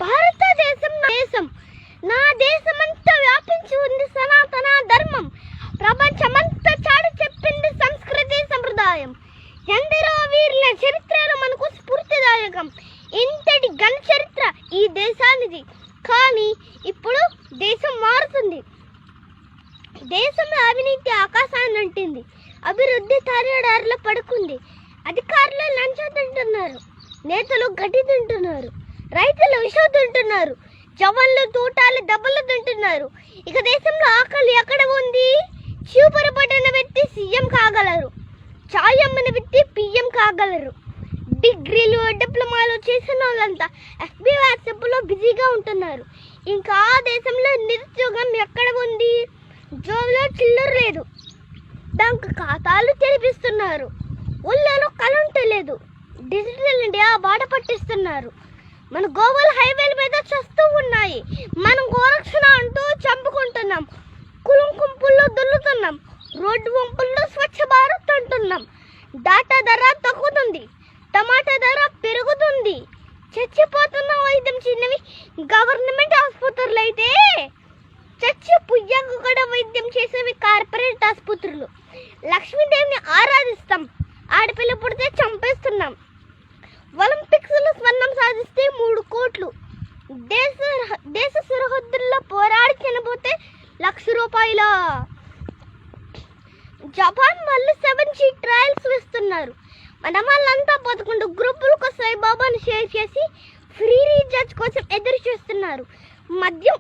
భారతదేశం నా దేశమంతా వ్యాపించి ఉంది సనాతన ధర్మం. ప్రపంచమంతా చాటి చెప్పింది సంస్కృతి సంప్రదాయం. ఎందరో వీరుల చరిత్రలు మనకు స్ఫూర్తిదాయకం. ఇంతటి ఘన చరిత్ర ఈ దేశానిది. కానీ ఇప్పుడు దేశం మారుతుంది. దేశంలో అవినీతి ఆకాశాన్ని అంటింది. అభివృద్ధి తారేడారులో పడుకుంది. అధికారులు లంచం తింటున్నారు, నేతలు గడ్డి తింటున్నారు, రైతులు విషం తింటున్నారు, జవాన్లు తూటాలు దెబ్బలు తింటున్నారు. ఇక దేశంలో ఆకలి ఎక్కడ ఉంది? చూపరపడిన వ్యక్తి సీఎం కాగలరు, చాయ్ అమ్మిన వ్యక్తి పిఎం కాగలరు. డిగ్రీలు డిప్లొమాలు చేసిన వాళ్ళంతా ఎఫ్బీ వాట్సాప్లో బిజీగా ఉంటున్నారు. ఇంకా ఆ దేశంలో నిరుద్యోగం ఎక్కడ ఉంది? జోబులో చిల్లర లేదు, బ్యాంకు ఖాతాలు తెరిపిస్తున్నారు, ఊళ్ళలో కరెంట్ లేదు, డిజిటల్ ఇండియా బాట పట్టిస్తున్నారు. మన గోవాల హైవేల మీద చేస్తూ ఉన్నాయి. మనం గోరక్షణ అంటూ చంపుకుంటున్నాం. కులం కుంపుల్లో దొల్లుతున్నాం. రోడ్డు వంపుల్లో స్వచ్ఛ భారత్ అంటున్నాం. డాటా ధర తగ్గుతుంది, టమాటా ధర పెరుగుతుంది. చచ్చిపోతున్న వైద్యం చిన్నవి గవర్నమెంట్ ఆసుపత్రులు అయితే చచ్చి పుయ్యకు కూడా వైద్యం చేసేవి కార్పొరేట్ ఆసుపత్రులు. లక్ష్మీదేవిని ఆరాధిస్తాం, ఆడపిల్ల పుడితే చంపేస్తున్నాం. ఒలింపిక్స్లో స్వర్ణం సాధిస్తే 3 కోట్లు. దేశ సరిహద్దుల్లో పోరాడి చనిపోతే ₹1,00,000. జపాన్ వాళ్ళు 7G ట్రయల్స్ వేస్తున్నారు. మన వాళ్ళంతా 11 గ్రూపులకు సాయిబాబాను షేర్ చేసి ఫ్రీ రీఛార్జ్ కోసం ఎదురు చూస్తున్నారు. మద్యం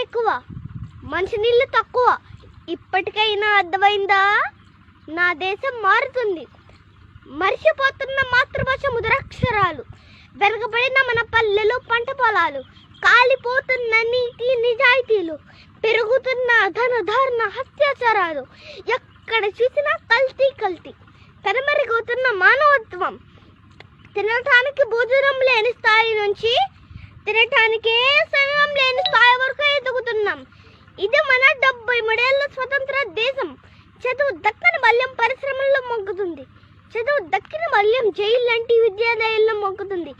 ఎక్కువ, మంచినీళ్ళు తక్కువ. ఇప్పటికైనా అర్థమైందా? నా దేశం మారుతుంది. మర్చిపోతున్న మాతృభాష ముద్రాక్షరాలు, వెనకబడిన మన పల్లెలు పంట పొలాలు, కాలిపోతున్న నీతి నిజాయితీలు, పెరుగుతున్న ధనధారణ అత్యాచారాలు, ఎక్కడ చూసినా కల్తీ, కనుమరుగవుతున్న మానవత్వం. తినటానికి భోజనం లేని స్థాయి నుంచి తినటానికే శరణం లేని స్థాయి వరకు ఎదుగుతున్నాం. ఇది మన 73 ఏళ్ల స్వతంత్ర దేశం. చదువు దక్కని బల్యం పరిశ్రమల్లో మొగ్గుతుంది. చదువు దక్కిన బల్యం జైలు లాంటి విద్యాలయాల్లో మొగ్గుతుంది.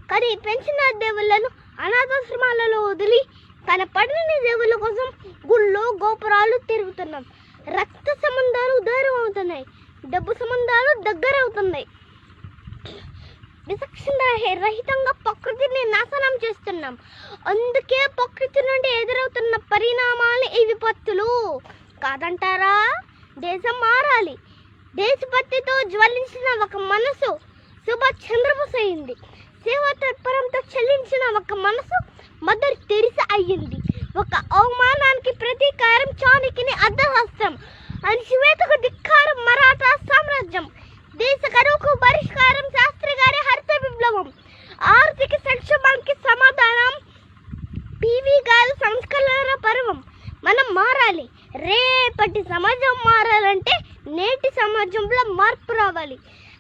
కానీ పెంచిన దేవుళ్లను అనాథాశ్రమాలలో వదిలి కనపడిన దేవుళ్ళ కోసం గుళ్ళు గోపురాలు తిరుగుతున్నాం. రక్త సంబంధాలు దూరం అవుతున్నాయి, డబ్బు సంబంధాలు దగ్గర అవుతున్నాయి. విచక్షణ రహితంగా ప్రకృతిని నాశనం చేస్తున్నాం. అందుకే ప్రకృతి నుండి ఎదురవుతున్న పరిణామాలు ఈ విపత్తులు కాదంటారా? దేశం మారాలి. దేశభక్తితో జ్వలించిన ఒక మనసు సుభాష్ చంద్రబోస్ అయింది. సేవా తత్పరంతో చెల్లించిన ఒక మనసు మదర్ తెరిసా అయ్యింది. ఒక అవమానానికి ప్రతీకారం చాణక్యుని అర్ధహస్తం, అణచివేతకు ధిక్కారం మరాఠా సామ్రాజ్యం, దేశ కరువుకు పరిష్కారం శాస్త్రి గారి హరిత విప్లవం, ఆర్థిక సంక్షోభానికి సమాధానం పివి గారి సంస్కరణ పర్వం. మనం మారాలి. రేపటి సమాజం మారాలంటే నేటి సమాజంలో మార్పు రావాలి.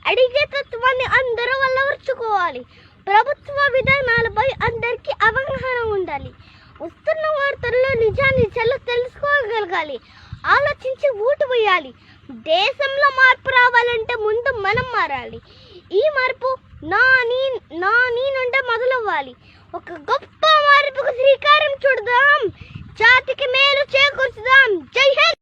అడిగే తత్వాన్ని అందరూ అలవర్చుకోవాలి. ప్రభుత్వ విధానాలపై అందరికీ అవగాహన ఉండాలి. వస్తున్న వార్తల్లో నిజానిజాలు తెలుసుకోగలగాలి. ఆలోచించి ఓటు వేయాలి. దేశంలో మార్పు రావాలంటే ముందు మనం మారాలి. ఈ మార్పు నా నుండే మొదలవ్వాలి. ఒక గొప్ప మార్పుకు శ్రీకారం చుడదాం. జాతికి మేలు చేకూర్చుదాం. జై హింద్.